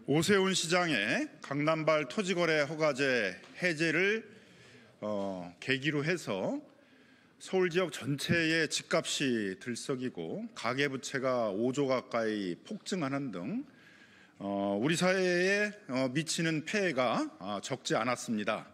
오세훈 시장의 강남발 토지거래 허가제 해제를 계기로 해서 서울 지역 전체의 집값이 들썩이고 가계부채가 5조 가까이 폭증하는 등 우리 사회에 미치는 폐해가 적지 않았습니다.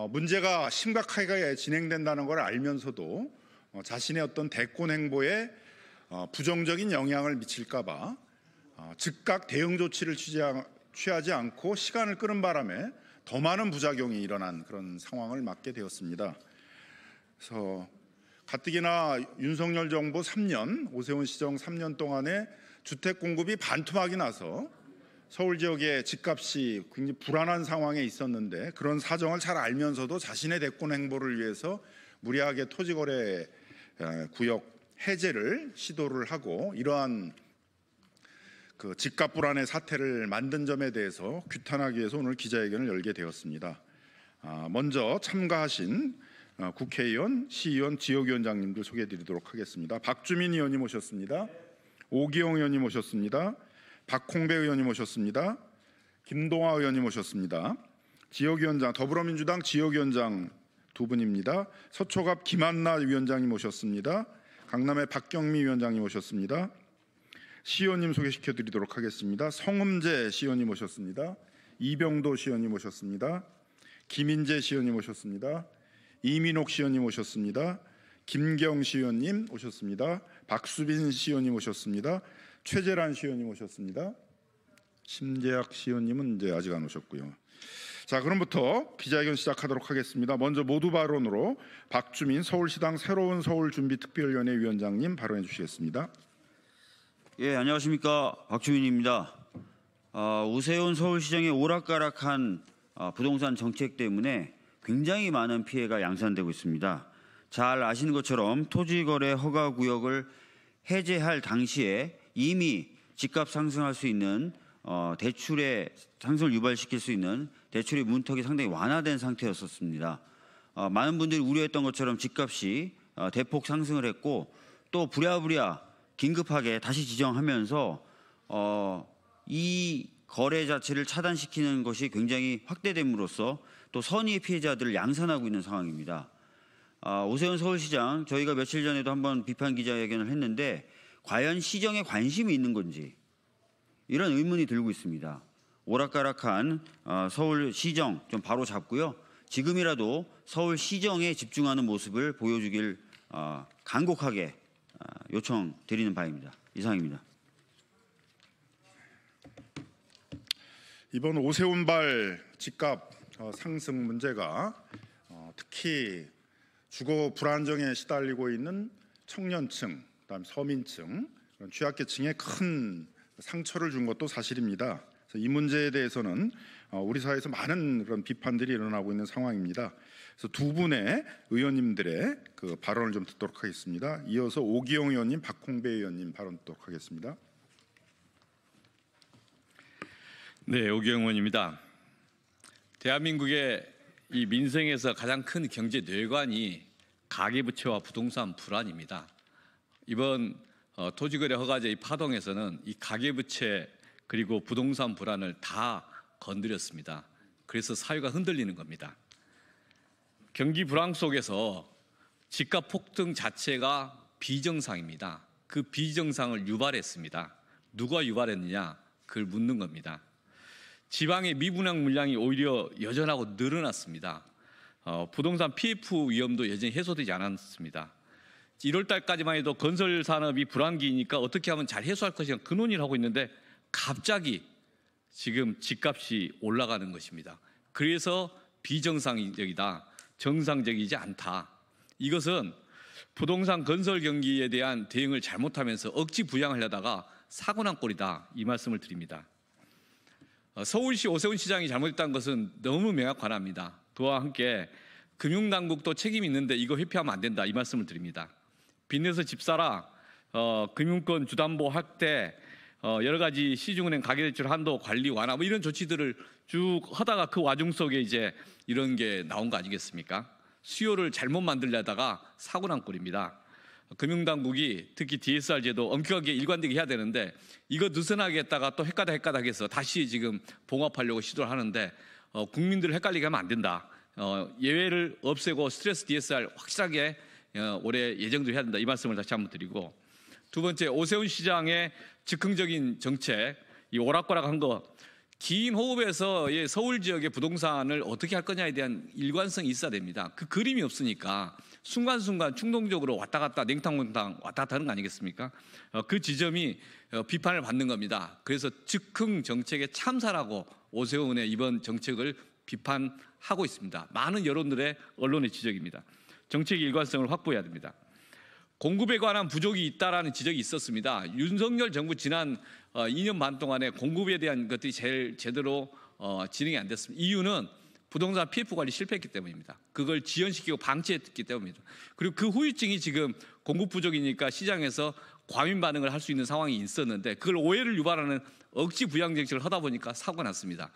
문제가 심각하게 진행된다는 걸 알면서도 자신의 어떤 대권 행보에 부정적인 영향을 미칠까 봐 즉각 대응 조치를 취하지 않고 시간을 끄는 바람에 더 많은 부작용이 일어난 그런 상황을 맞게 되었습니다. 그래서 가뜩이나 윤석열 정부 3년, 오세훈 시정 3년 동안에 주택 공급이 반토막이 나서 서울 지역의 집값이 굉장히 불안한 상황에 있었는데 그런 사정을 잘 알면서도 자신의 대권 행보를 위해서 무리하게 토지거래 구역 해제를 시도를 하고 이러한 그 집값 불안의 사태를 만든 점에 대해서 규탄하기 위해서 오늘 기자회견을 열게 되었습니다. 먼저 참가하신 국회의원, 시의원, 지역위원장님들 소개해드리도록 하겠습니다. 박주민 의원님 오셨습니다. 오기영 의원님 오셨습니다. 박홍배 의원님 오셨습니다. 김동아 의원님 오셨습니다. 지역위원장, 더불어민주당 지역위원장 두 분입니다. 서초갑 김한나 위원장님 오셨습니다. 강남의 박경미 위원장님 오셨습니다. 시의원님 소개시켜드리도록 하겠습니다. 성음재 시의원님 오셨습니다. 이병도 시의원님 오셨습니다. 김인재 시의원님 오셨습니다. 이민옥 시의원님 오셨습니다. 김경 시의원님 오셨습니다. 박수빈 시의원님 오셨습니다. 최재란 시의원님 오셨습니다. 심재학 시의원님은 이제 아직 안 오셨고요. 자, 그럼부터 기자회견 시작하도록 하겠습니다. 먼저 모두 발언으로 박주민 서울시당 새로운 서울준비특별위원회 위원장님 발언해 주시겠습니다. 예, 안녕하십니까, 박주민입니다. 오세훈 서울시장의 오락가락한 부동산 정책 때문에 굉장히 많은 피해가 양산되고 있습니다. 잘 아시는 것처럼 토지거래 허가구역을 해제할 당시에 이미 집값 상승할 수 있는 대출의 상승을 유발시킬 수 있는 대출의 문턱이 상당히 완화된 상태였었습니다. 많은 분들이 우려했던 것처럼 집값이 대폭 상승을 했고 또 부랴부랴 긴급하게 다시 지정하면서 이 거래 자체를 차단시키는 것이 굉장히 확대됨으로써 또 선의의 피해자들을 양산하고 있는 상황입니다. 오세훈 서울시장, 저희가 며칠 전에도 한번 비판 기자회견을 했는데 과연 시정에 관심이 있는 건지 이런 의문이 들고 있습니다. 오락가락한 서울시정 좀 바로 잡고요. 지금이라도 서울시정에 집중하는 모습을 보여주길 간곡하게 요청드리는 바입니다. 이상입니다. 이번 오세훈발 집값 상승 문제가 특히 주거 불안정에 시달리고 있는 청년층, 그다음 서민층, 취약계층에 큰 상처를 준 것도 사실입니다. 그래서 이 문제에 대해서는 우리 사회에서 많은 그런 비판들이 일어나고 있는 상황입니다. 그래서 두 분의 의원님들의 그 발언을 좀 듣도록 하겠습니다. 이어서 오기영 의원님, 박홍배 의원님 발언 듣도록 하겠습니다. 네, 오기영 의원입니다. 대한민국의 이 민생에서 가장 큰 경제 뇌관이 가계부채와 부동산 불안입니다. 이번 토지거래 허가제 파동에서는 이 가계부채 그리고 부동산 불안을 다 건드렸습니다. 그래서 사회가 흔들리는 겁니다. 경기 불황 속에서 집값 폭등 자체가 비정상입니다. 그 비정상을 유발했습니다. 누가 유발했느냐? 그걸 묻는 겁니다. 지방의 미분양 물량이 오히려 여전하고 늘어났습니다. 부동산 PF 위험도 여전히 해소되지 않았습니다. 1월 달까지만 해도 건설 산업이 불황기니까 어떻게 하면 잘 해소할 것이냐 그 논의를 하고 있는데 갑자기 지금 집값이 올라가는 것입니다. 그래서 비정상적이다, 정상적이지 않다. 이것은 부동산 건설 경기에 대한 대응을 잘못하면서 억지 부양을 하다가 사고 난 꼴이다, 이 말씀을 드립니다. 서울시 오세훈 시장이 잘못했다는 것은 너무 명확합니다. 그와 함께 금융당국도 책임이 있는데 이거 회피하면 안 된다, 이 말씀을 드립니다. 빚내서 집 사라, 금융권 주담보 확대, 여러 가지 시중은행 가계대출 한도 관리 완화 뭐 이런 조치들을 쭉 하다가 그 와중 속에 이제 이런 게 나온 거 아니겠습니까? 수요를 잘못 만들려다가 사고 난 꼴입니다. 금융당국이 특히 DSR 제도 엄격하게 일관되게 해야 되는데 이거 느슨하게 했다가 또 헷가닥해서 다시 지금 봉합하려고 시도를 하는데 국민들을 헷갈리게 하면 안 된다. 예외를 없애고 스트레스 DSR 확실하게 올해 예정을 해야 된다. 이 말씀을 다시 한번 드리고, 두 번째, 오세훈 시장의 즉흥적인 정책, 이 오락가락한 거, 긴 호흡에서 서울 지역의 부동산을 어떻게 할 거냐에 대한 일관성이 있어야 됩니다. 그 그림이 없으니까 순간순간 충동적으로 왔다 갔다 냉탕냉탕 왔다 갔다 하는 거 아니겠습니까? 그 지점이 비판을 받는 겁니다. 그래서 즉흥 정책의 참사라고 오세훈의 이번 정책을 비판하고 있습니다. 많은 여론들의 언론의 지적입니다. 정책의 일관성을 확보해야 됩니다. 공급에 관한 부족이 있다라는 지적이 있었습니다. 윤석열 정부 지난 2년 반 동안에 공급에 대한 것들이 제일 제대로 진행이 안 됐습니다. 이유는 부동산 PF 관리 실패했기 때문입니다. 그걸 지연시키고 방치했기 때문입니다. 그리고 그 후유증이 지금 공급 부족이니까 시장에서 과민 반응을 할 수 있는 상황이 있었는데 그걸 오해를 유발하는 억지 부양 정책을 하다 보니까 사고가 났습니다.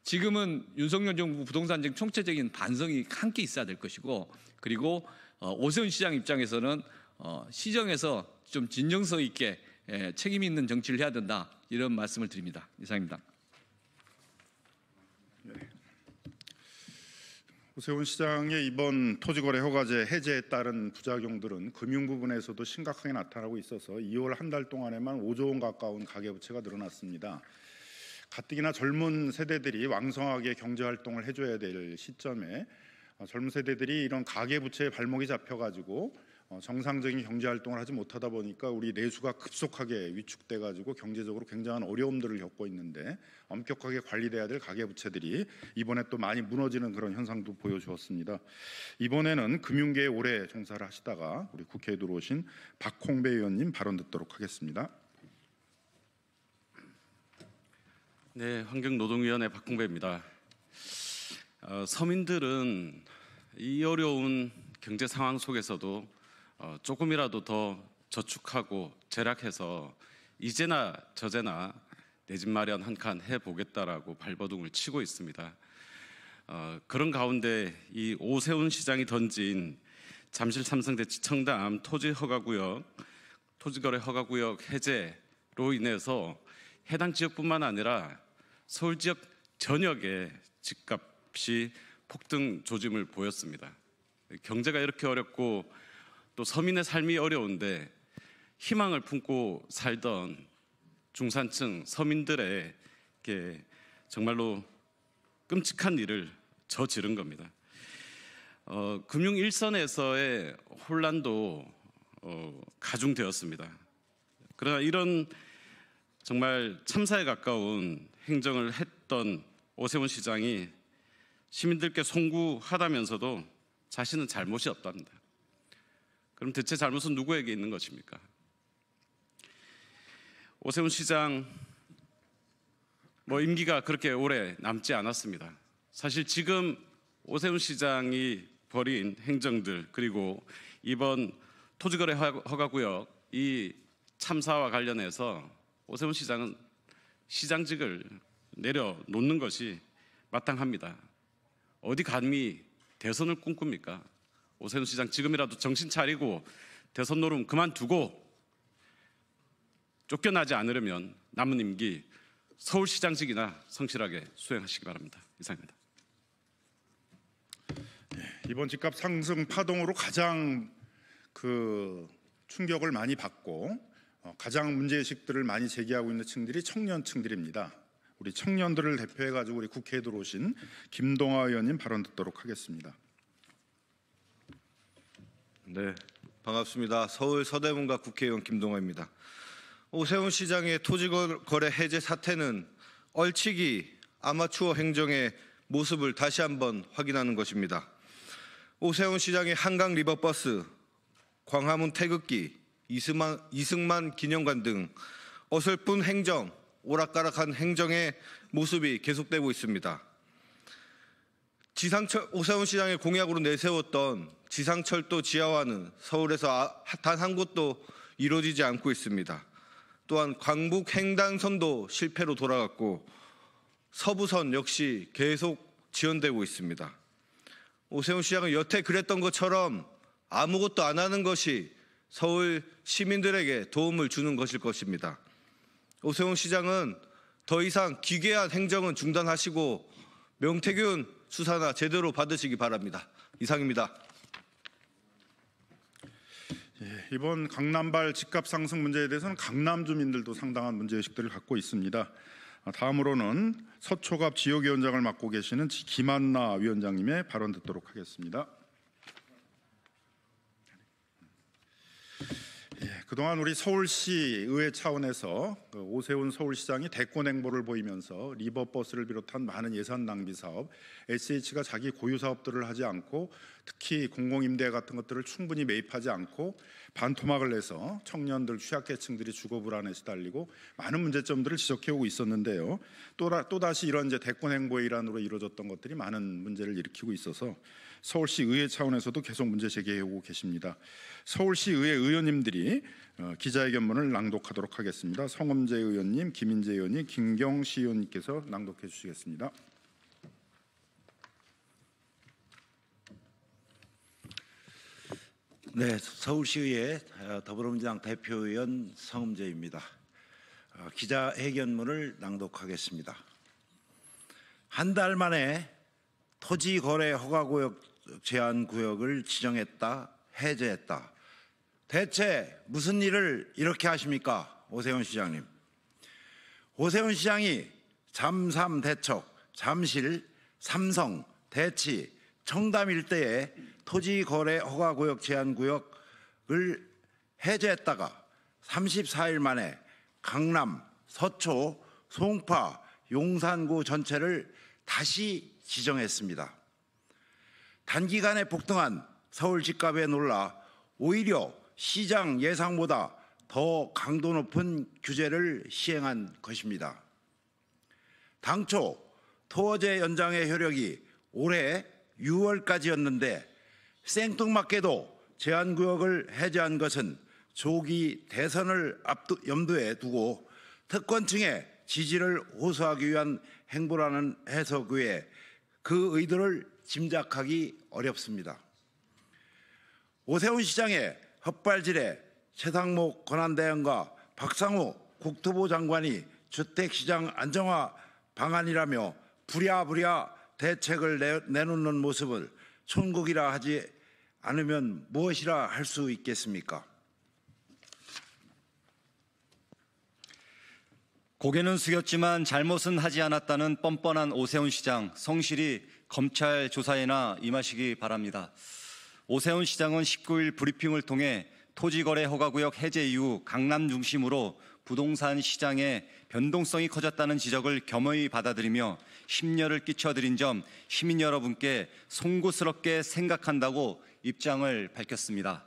지금은 윤석열 정부 부동산 정책 총체적인 반성이 함께 있어야 될 것이고, 그리고 오세훈 시장 입장에서는 시정에서 좀 진정성 있게 책임 있는 정치를 해야 된다, 이런 말씀을 드립니다. 이상입니다. 오세훈 시장의 이번 토지거래 허가제 해제에 따른 부작용들은 금융 부분에서도 심각하게 나타나고 있어서 2월 한 달 동안에만 5조 원 가까운 가계부채가 늘어났습니다. 가뜩이나 젊은 세대들이 왕성하게 경제활동을 해줘야 될 시점에 젊은 세대들이 이런 가계부채에 발목이 잡혀가지고 정상적인 경제활동을 하지 못하다 보니까 우리 내수가 급속하게 위축돼가지고 경제적으로 굉장한 어려움들을 겪고 있는데, 엄격하게 관리돼야 될 가계부채들이 이번에 또 많이 무너지는 그런 현상도 보여주었습니다. 이번에는 금융계에 오래 종사를 하시다가 우리 국회에 들어오신 박홍배 의원님 발언 듣도록 하겠습니다. 네, 환경노동위원회 박홍배입니다. 서민들은 이 어려운 경제 상황 속에서도 조금이라도 더 저축하고 절약해서 이제나 저제나 내 집 마련 한 칸 해보겠다라고 발버둥을 치고 있습니다. 그런 가운데 이 오세훈 시장이 던진 잠실 삼성대치 청담 토지거래 허가구역 해제로 인해서 해당 지역뿐만 아니라 서울 지역 전역의 집값이 폭등 조짐을 보였습니다. 경제가 이렇게 어렵고 또 서민의 삶이 어려운데 희망을 품고 살던 중산층 서민들의 정말로 끔찍한 일을 저지른 겁니다. 금융 일선에서의 혼란도 가중되었습니다. 그러나 이런 정말 참사에 가까운 행정을 했던 오세훈 시장이 시민들께 송구하다면서도 자신은 잘못이 없답니다. 그럼 대체 잘못은 누구에게 있는 것입니까? 오세훈 시장 임기가 그렇게 오래 남지 않았습니다. 사실 지금 오세훈 시장이 벌인 행정들, 그리고 이번 토지거래 허가구역 이 참사와 관련해서 오세훈 시장은 시장직을 내려놓는 것이 마땅합니다. 어디 감히 대선을 꿈꿉니까? 오세훈 시장 지금이라도 정신 차리고 대선 노름 그만두고 쫓겨나지 않으려면 남은 임기 서울시장직이나 성실하게 수행하시기 바랍니다. 이상입니다. 이번 집값 상승 파동으로 가장 충격을 많이 받고 가장 문제의식들을 많이 제기하고 있는 층들이 청년층들입니다. 우리 청년들을 대표해가지고 우리 국회에 들어오신 김동아 의원님 발언 듣도록 하겠습니다. 네, 반갑습니다. 서울 서대문가 국회의원 김동아입니다. 오세훈 시장의 토지거래 해제 사태는 얼치기 아마추어 행정의 모습을 다시 한번 확인하는 것입니다. 오세훈 시장의 한강 리버버스, 광화문 태극기, 이승만 기념관 등 어설픈 행정, 오락가락한 행정의 모습이 계속되고 있습니다. 오세훈 시장의 공약으로 내세웠던 지상철도 지하화는 서울에서 단 한 곳도 이루어지지 않고 있습니다. 또한 광북 횡단선도 실패로 돌아갔고 서부선 역시 계속 지연되고 있습니다. 오세훈 시장은 여태 그랬던 것처럼 아무것도 안 하는 것이 서울 시민들에게 도움을 주는 것일 것입니다. 오세훈 시장은 더 이상 기괴한 행정은 중단하시고 명태균 수사나 제대로 받으시기 바랍니다. 이상입니다. 이번 강남발 집값 상승 문제에 대해서는 강남 주민들도 상당한 문제의식들을 갖고 있습니다. 다음으로는 서초갑 지역위원장을 맡고 계시는 김한나 위원장님의 발언 듣도록 하겠습니다. 그동안 우리 서울시 의회 차원에서 오세훈 서울시장이 대권 행보를 보이면서 리버버스를 비롯한 많은 예산 낭비 사업, SH가 자기 고유 사업들을 하지 않고 특히 공공임대 같은 것들을 충분히 매입하지 않고 반토막을 내서 청년들, 취약계층들이 주거 불안에 시달리고 많은 문제점들을 지적해오고 있었는데요. 또다시 이런 이제 대권 행보의 일환으로 이루어졌던 것들이 많은 문제를 일으키고 있어서 서울시 의회 차원에서도 계속 문제 제기해오고 계십니다. 서울시 의회 의원님들이 기자회견문을 낭독하도록 하겠습니다. 성엄재 의원님, 김인재 의원님, 김경시 의원님께서 낭독해 주시겠습니다. 네, 서울시의회 더불어민주당 대표의원 성엄재입니다. 기자회견문을 낭독하겠습니다. 한 달 만에 토지거래 허가구역 제한구역을 지정했다, 해제했다. 대체 무슨 일을 이렇게 하십니까, 오세훈 시장님? 오세훈 시장이 잠삼 대척, 잠실, 삼성, 대치, 청담 일대에 토지거래 허가구역 제한구역을 해제했다가 34일 만에 강남, 서초, 송파, 용산구 전체를 다시 지정했습니다. 단기간에 폭등한 서울 집값에 놀라 오히려 시장 예상보다 더 강도 높은 규제를 시행한 것입니다. 당초 토어제 연장의 효력이 올해 6월까지였는데 생뚱맞게도 제한구역을 해제한 것은 조기 대선을 염두에 두고 특권층의 지지를 호소하기 위한 행보라는 해석 외에 그 의도를 짐작하기 어렵습니다. 오세훈 시장의 헛발질에 최상목 권한대행과 박상우 국토부 장관이 주택시장 안정화 방안이라며 부랴부랴 대책을 내놓는 모습을 천국이라 하지 않으면 무엇이라 할 수 있겠습니까? 고개는 숙였지만 잘못은 하지 않았다는 뻔뻔한 오세훈 시장, 성실히 검찰 조사에나 임하시기 바랍니다. 오세훈 시장은 19일 브리핑을 통해 토지거래 허가구역 해제 이후 강남 중심으로 부동산 시장의 변동성이 커졌다는 지적을 겸허히 받아들이며 심려를 끼쳐드린 점 시민 여러분께 송구스럽게 생각한다고 입장을 밝혔습니다.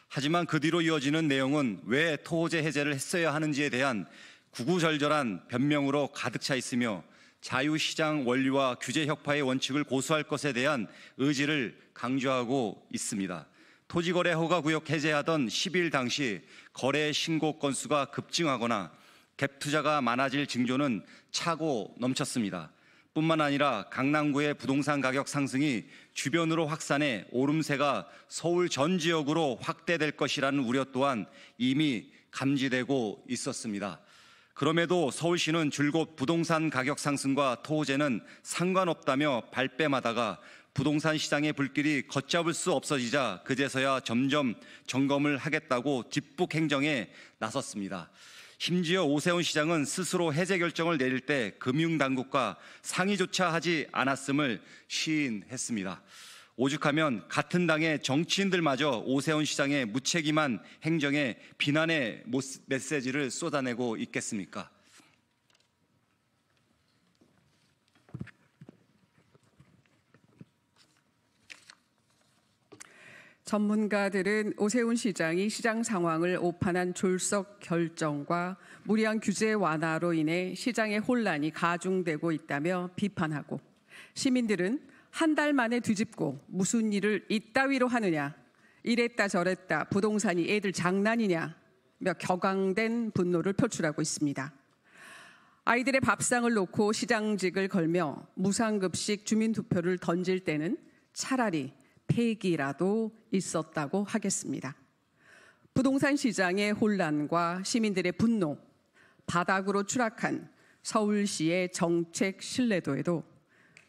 하지만 그 뒤로 이어지는 내용은 왜 토호제 해제를 했어야 하는지에 대한 구구절절한 변명으로 가득 차 있으며 자유시장 원리와 규제 혁파의 원칙을 고수할 것에 대한 의지를 강조하고 있습니다. 토지거래 허가구역 해제하던 10일 당시 거래 신고 건수가 급증하거나 갭 투자가 많아질 징조는 차고 넘쳤습니다. 뿐만 아니라 강남구의 부동산 가격 상승이 주변으로 확산해 오름세가 서울 전 지역으로 확대될 것이라는 우려 또한 이미 감지되고 있었습니다. 그럼에도 서울시는 줄곧 부동산 가격 상승과 토호제는 상관없다며 발뺌하다가 부동산 시장의 불길이 걷잡을 수 없어지자 그제서야 점점 점검을 하겠다고 뒷북 행정에 나섰습니다. 심지어 오세훈 시장은 스스로 해제 결정을 내릴 때 금융당국과 상의조차 하지 않았음을 시인했습니다. 오죽하면 같은 당의 정치인들마저 오세훈 시장의 무책임한 행정에 비난의 메시지를 쏟아내고 있겠습니까? 전문가들은 오세훈 시장이 시장 상황을 오판한 졸속 결정과 무리한 규제 완화로 인해 시장의 혼란이 가중되고 있다며 비판하고, 시민들은 한 달 만에 뒤집고 무슨 일을 이따위로 하느냐, 이랬다 저랬다 부동산이 애들 장난이냐며 격앙된 분노를 표출하고 있습니다. 아이들의 밥상을 놓고 시장직을 걸며 무상급식 주민투표를 던질 때는 차라리 폐기라도 있었다고 하겠습니다. 부동산 시장의 혼란과 시민들의 분노, 바닥으로 추락한 서울시의 정책 신뢰도에도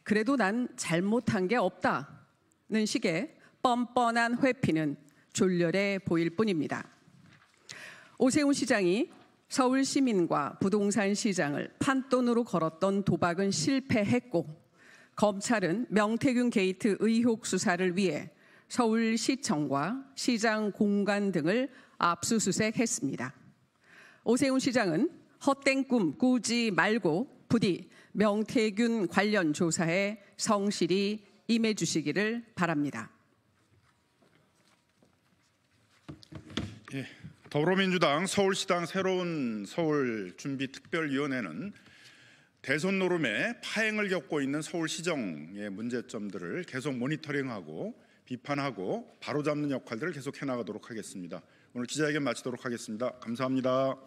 그래도 난 잘못한 게 없다는 식의 뻔뻔한 회피는 졸렬해 보일 뿐입니다. 오세훈 시장이 서울 시민과 부동산 시장을 판돈으로 걸었던 도박은 실패했고, 검찰은 명태균 게이트 의혹 수사를 위해 서울시청과 시장 공간 등을 압수수색했습니다. 오세훈 시장은 헛된 꿈 꾸지 말고 부디 명태균 관련 조사에 성실히 임해 주시기를 바랍니다. 예, 더불어민주당 서울시당 새로운 서울 준비 특별위원회는 대선 노름에 파행을 겪고 있는 서울시정의 문제점들을 계속 모니터링하고 비판하고 바로잡는 역할들을 계속 해나가도록 하겠습니다. 오늘 기자회견 마치도록 하겠습니다. 감사합니다.